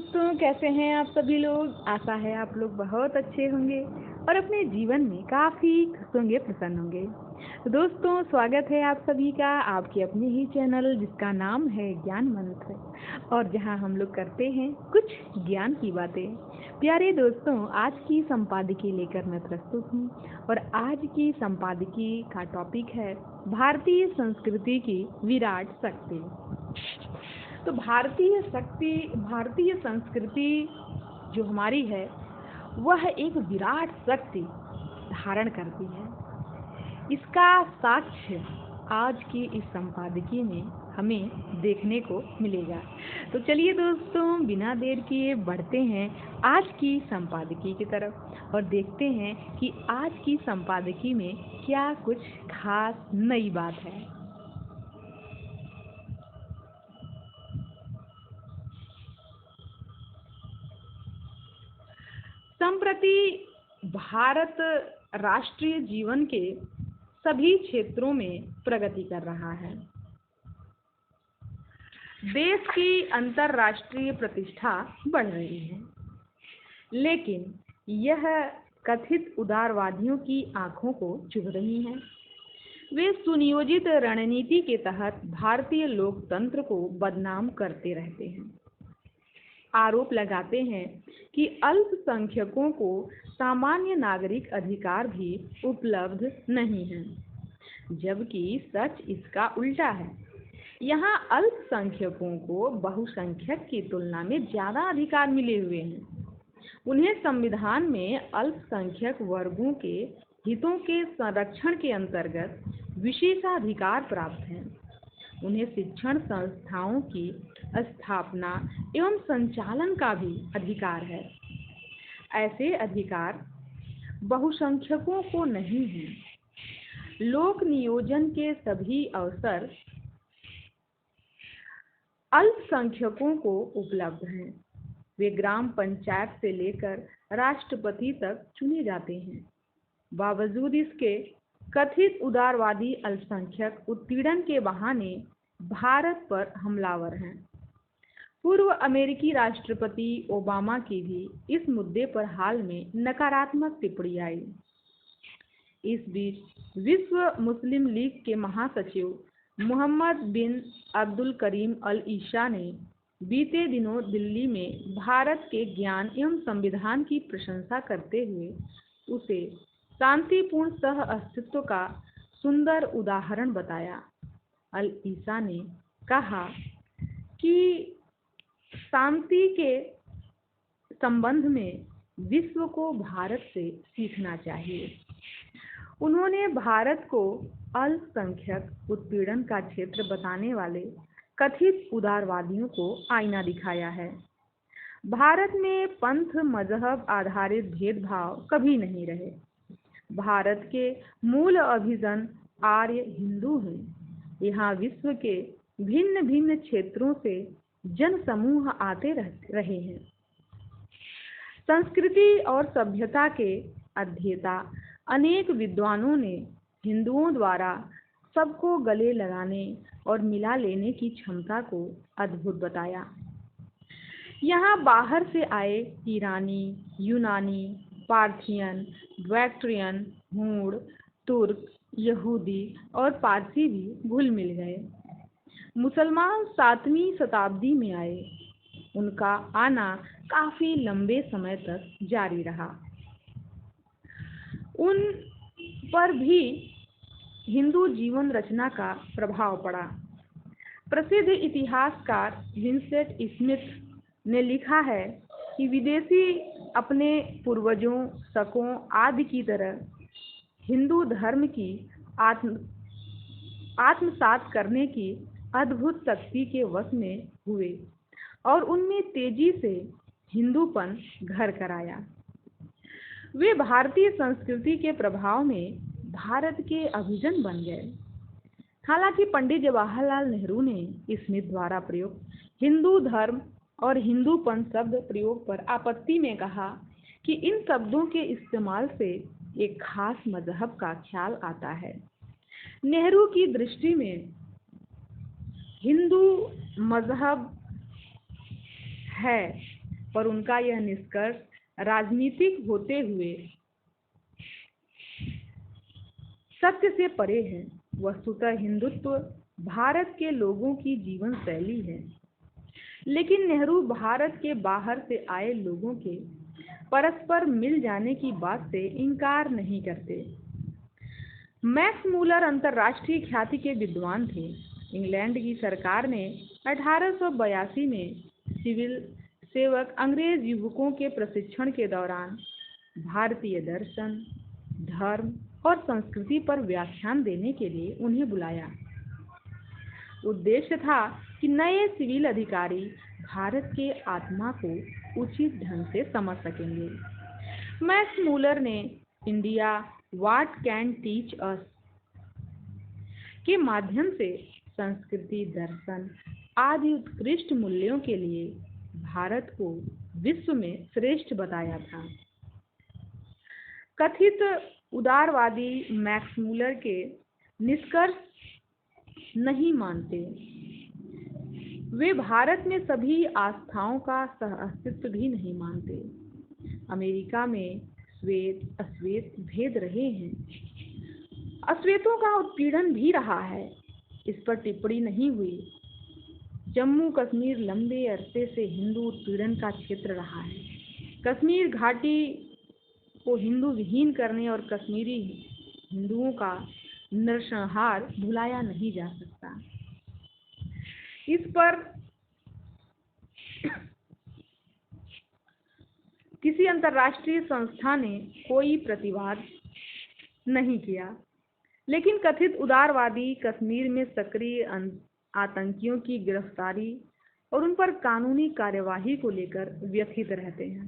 दोस्तों, कैसे हैं आप सभी लोग। आशा है आप लोग बहुत अच्छे होंगे और अपने जीवन में काफ़ी खुश होंगे, प्रसन्न होंगे। तो दोस्तों, स्वागत है आप सभी का आपके अपने ही चैनल जिसका नाम है ज्ञान मंत्र, और जहां हम लोग करते हैं कुछ ज्ञान की बातें। प्यारे दोस्तों, आज की संपादकीय लेकर मैं प्रस्तुत हूँ और आज की संपादकीय का टॉपिक है भारतीय संस्कृति की विराट शक्ति। तो भारतीय संस्कृति जो हमारी है वह एक विराट शक्ति धारण करती है। इसका साक्ष्य आज की इस संपादकीय में हमें देखने को मिलेगा। तो चलिए दोस्तों, बिना देर किए बढ़ते हैं आज की संपादकीय की तरफ और देखते हैं कि आज की संपादकीय में क्या कुछ खास नई बात है। संप्रति भारत राष्ट्रीय जीवन के सभी क्षेत्रों में प्रगति कर रहा है। देश की अंतर्राष्ट्रीय प्रतिष्ठा बढ़ रही है, लेकिन यह कथित उदारवादियों की आंखों को चुभ रही है। वे सुनियोजित रणनीति के तहत भारतीय लोकतंत्र को बदनाम करते रहते हैं। आरोप लगाते हैं कि अल्पसंख्यकों को सामान्य नागरिक अधिकार भी उपलब्ध नहीं हैं, जबकि सच इसका उल्टा है। यहाँ अल्पसंख्यकों को बहुसंख्यक की तुलना में ज़्यादा अधिकार मिले हुए हैं। उन्हें संविधान में अल्पसंख्यक वर्गों के हितों के संरक्षण के अंतर्गत विशेषाधिकार प्राप्त हैं। उन्हें शिक्षण संस्थाओं की स्थापना एवं संचालन का भी अधिकार है। ऐसे अधिकार बहुसंख्यकों को नहीं हैं। लोक नियोजन के सभी अवसर अल्पसंख्यकों को उपलब्ध हैं। वे ग्राम पंचायत से लेकर राष्ट्रपति तक चुने जाते हैं। बावजूद इसके कथित उदारवादी अल्पसंख्यक उत्पीड़न के बहाने भारत पर हमलावर हैं। पूर्व अमेरिकी राष्ट्रपति ओबामा की भी इस मुद्दे पर हाल में नकारात्मक टिप्पणी आई। इस बीच विश्व मुस्लिम लीग के महासचिव मोहम्मद बिन अब्दुल करीम अल ईसा ने बीते दिनों दिल्ली में भारत के ज्ञान एवं संविधान की प्रशंसा करते हुए उसे शांतिपूर्ण सह अस्तित्व का सुंदर उदाहरण बताया। अल ईसा ने कहा कि शांति के संबंध में विश्व को भारत से सीखना चाहिए। उन्होंने भारत को अल्पसंख्यक उत्पीड़न का क्षेत्र बताने वाले कथित उदारवादियों को आईना दिखाया है। भारत में पंथ मजहब आधारित भेदभाव कभी नहीं रहे। भारत के मूल अभिजन आर्य हिंदू हैं। यहाँ विश्व के भिन्न भिन्न क्षेत्रों से जन समूह आते रहे हैं। संस्कृति और सभ्यता के अध्येता अनेक विद्वानों ने हिंदुओं द्वारा सबको गले लगाने और मिला लेने की क्षमता को अद्भुत बताया। यहाँ बाहर से आए ईरानी, यूनानी, पार्थियन, बैक्ट्रियन, हूण, तुर्क, यहूदी और पारसी भी घुल मिल गए। मुसलमान 7वीं शताब्दी में आए। उनका आना काफी लंबे समय तक जारी रहा। उन पर भी हिंदू जीवन रचना का प्रभाव पड़ा। प्रसिद्ध इतिहासकार विंसेंट स्मिथ ने लिखा है कि विदेशी अपने पूर्वजों, शकों आदि की तरह हिंदू धर्म की आत्मसात करने की अद्भुत शक्ति के वश में हुए और उनमें तेजी से हिंदूपन घर कर आया। वे भारतीय संस्कृति के प्रभाव में भारत के अभिजन बन गए। हालांकि पंडित जवाहरलाल नेहरू ने स्मिथ द्वारा प्रयुक्त हिंदू धर्म और हिंदूपन शब्द प्रयोग पर आपत्ति में कहा कि इन शब्दों के इस्तेमाल से एक खास मजहब का ख्याल आता है। नेहरू की दृष्टि में हिंदू मजहब है पर उनका यह निष्कर्ष राजनीतिक होते हुए सत्य से परे है। वस्तुतः हिंदुत्व भारत के लोगों की जीवन शैली है, लेकिन नेहरू भारत के बाहर से आए लोगों के परस्पर मिल जाने की बात से इनकार नहीं करते। मैक्स मूलर अंतर्राष्ट्रीय ख्याति के विद्वान थे। इंग्लैंड की सरकार ने 1882 में सिविल सेवक अंग्रेज युवकों के प्रशिक्षण के दौरान भारतीय दर्शन, धर्म और संस्कृति पर व्याख्यान देने के लिए उन्हें बुलाया। उद्देश्य था कि नए सिविल अधिकारी भारत के आत्मा को उचित ढंग से समझ सकेंगे। मैक्स मूलर ने India what can teach us के माध्यम से संस्कृति, दर्शन आदि उत्कृष्ट मूल्यों के लिए भारत को विश्व में श्रेष्ठ बताया था। कथित उदारवादी मैक्स मूलर के निष्कर्ष नहीं मानते। वे भारत में सभी आस्थाओं का सह अस्तित्व भी नहीं मानते। अमेरिका में श्वेत अश्वेत भेद रहे हैं, अश्वेतों का उत्पीड़न भी रहा है, इस पर टिप्पणी नहीं हुई। जम्मू कश्मीर लंबे अरसे से हिंदू उत्पीड़न का क्षेत्र रहा है। कश्मीर घाटी को हिंदू विहीन करने और कश्मीरी हिंदुओं का नरसंहार भुलाया नहीं जा सकता। इस पर किसी अंतर्राष्ट्रीय संस्था ने कोई प्रतिवाद नहीं किया, लेकिन कथित उदारवादी कश्मीर में सक्रिय आतंकियों की गिरफ्तारी और उन पर कानूनी कार्यवाही को लेकर व्यथित रहते हैं।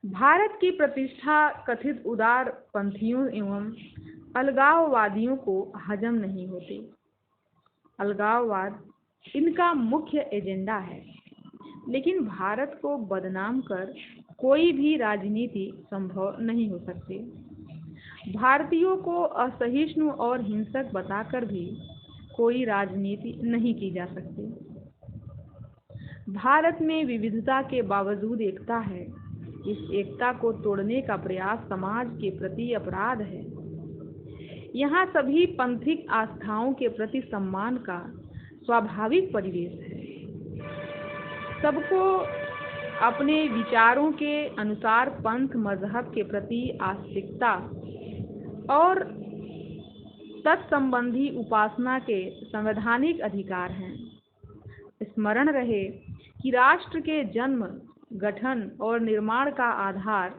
भारत की प्रतिष्ठा कथित उदारपंथियों एवं अलगाववादियों को हजम नहीं होती। अलगाववाद इनका मुख्य एजेंडा है, लेकिन भारत को बदनाम कर कोई भी राजनीति संभव नहीं हो सकती। भारतीयों को असहिष्णु और हिंसक बताकर भी कोई राजनीति नहीं की जा सकती। भारत में विविधता के बावजूद एकता है। इस एकता को तोड़ने का प्रयास समाज के प्रति अपराध है। यहाँ सभी पंथिक आस्थाओं के प्रति सम्मान का स्वाभाविक परिवेश है। सबको अपने विचारों के अनुसार पंथ मजहब के प्रति आस्तिकता और तत्संबंधी उपासना के संवैधानिक अधिकार हैं। स्मरण रहे कि राष्ट्र के जन्म, गठन और निर्माण का आधार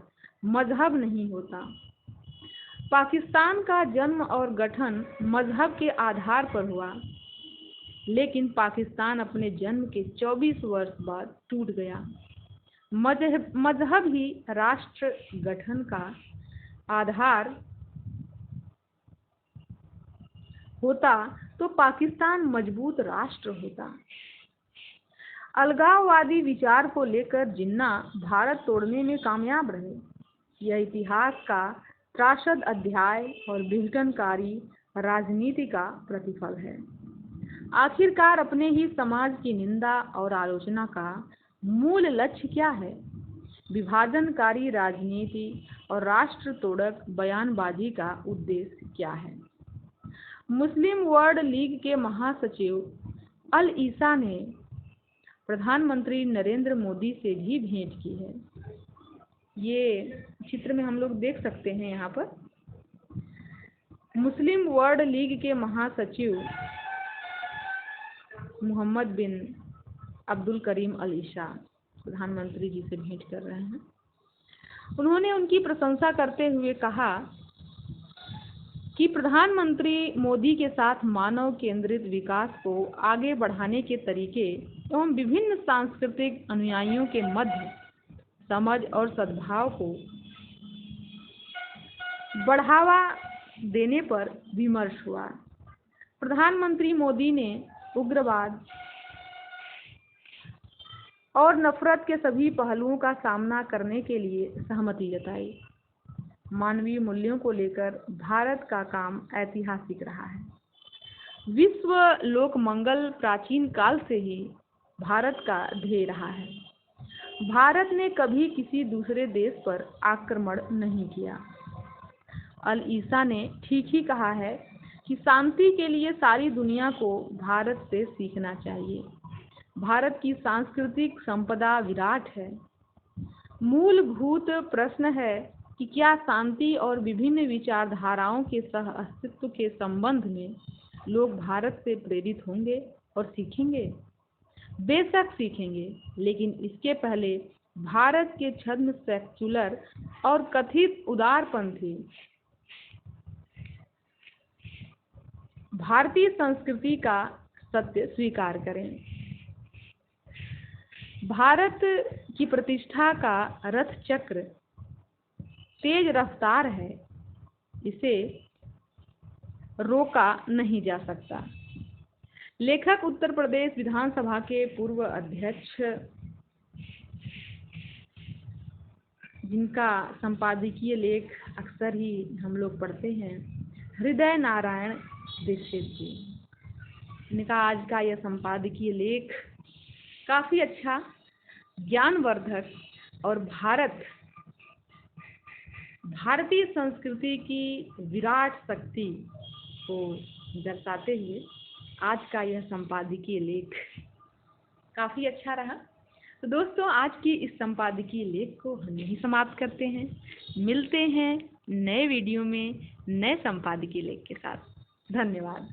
मजहब नहीं होता। पाकिस्तान का जन्म और गठन मजहब के आधार पर हुआ, लेकिन पाकिस्तान अपने जन्म के 24 वर्ष बाद टूट गया। मजहब ही राष्ट्र गठन का आधार होता तो पाकिस्तान मजबूत राष्ट्र होता। अलगाववादी विचार को लेकर जिन्ना भारत तोड़ने में कामयाब रहे। यह इतिहास का त्रासद अध्याय और विघटनकारी राजनीति का प्रतिफल है। आखिरकार अपने ही समाज की निंदा और आलोचना का मूल लक्ष्य क्या है? विभाजनकारी राजनीति और राष्ट्र तोड़क बयानबाजी का उद्देश्य क्या है? मुस्लिम वर्ल्ड लीग के महासचिव अल ईसा ने प्रधानमंत्री नरेंद्र मोदी से भी भेंट की है। ये चित्र में हम लोग देख सकते हैं। यहाँ पर मुस्लिम वर्ल्ड लीग के महासचिव मोहम्मद बिन अब्दुल करीम अल ईसा प्रधानमंत्री जी से भेंट कर रहे हैं। उन्होंने उनकी प्रशंसा करते हुए कहा कि प्रधानमंत्री मोदी के साथ मानव केंद्रित विकास को आगे बढ़ाने के तरीके एवं विभिन्न सांस्कृतिक अनुयायियों के मध्य समझ और सद्भाव को बढ़ावा देने पर विमर्श हुआ। प्रधानमंत्री मोदी ने उग्रवाद और नफरत के सभी पहलुओं का सामना करने के लिए सहमति जताई। मानवीय मूल्यों को लेकर भारत का काम ऐतिहासिक रहा है। विश्व लोक मंगल प्राचीन काल से ही भारत का ध्येय रहा है। भारत ने कभी किसी दूसरे देश पर आक्रमण नहीं किया। अल ईसा ने ठीक ही कहा है कि शांति के लिए सारी दुनिया को भारत से सीखना चाहिए। भारत की सांस्कृतिक संपदा विराट है। मूलभूत प्रश्न है कि क्या शांति और विभिन्न विचारधाराओं के सह अस्तित्व के संबंध में लोग भारत से प्रेरित होंगे और सीखेंगे? बेशक सीखेंगे, लेकिन इसके पहले भारत के छद्म सेक्युलर और कथित उदारपंथी भारतीय संस्कृति का सत्य स्वीकार करें। भारत की प्रतिष्ठा का रथ चक्र तेज रफ्तार है, इसे रोका नहीं जा सकता। लेखक उत्तर प्रदेश विधानसभा के पूर्व अध्यक्ष, जिनका संपादकीय लेख अक्सर ही हम लोग पढ़ते हैं, हृदय नारायण दीक्षित जी। इनका आज का यह संपादकीय लेख काफ़ी अच्छा, ज्ञानवर्धक और भारतीय संस्कृति की विराट शक्ति को दर्शाते हुए आज का यह संपादकीय लेख काफ़ी अच्छा रहा। तो दोस्तों, आज की इस संपादकीय लेख को हम यहीं समाप्त करते हैं। मिलते हैं नए वीडियो में नए संपादकीय लेख के साथ। धन्यवाद।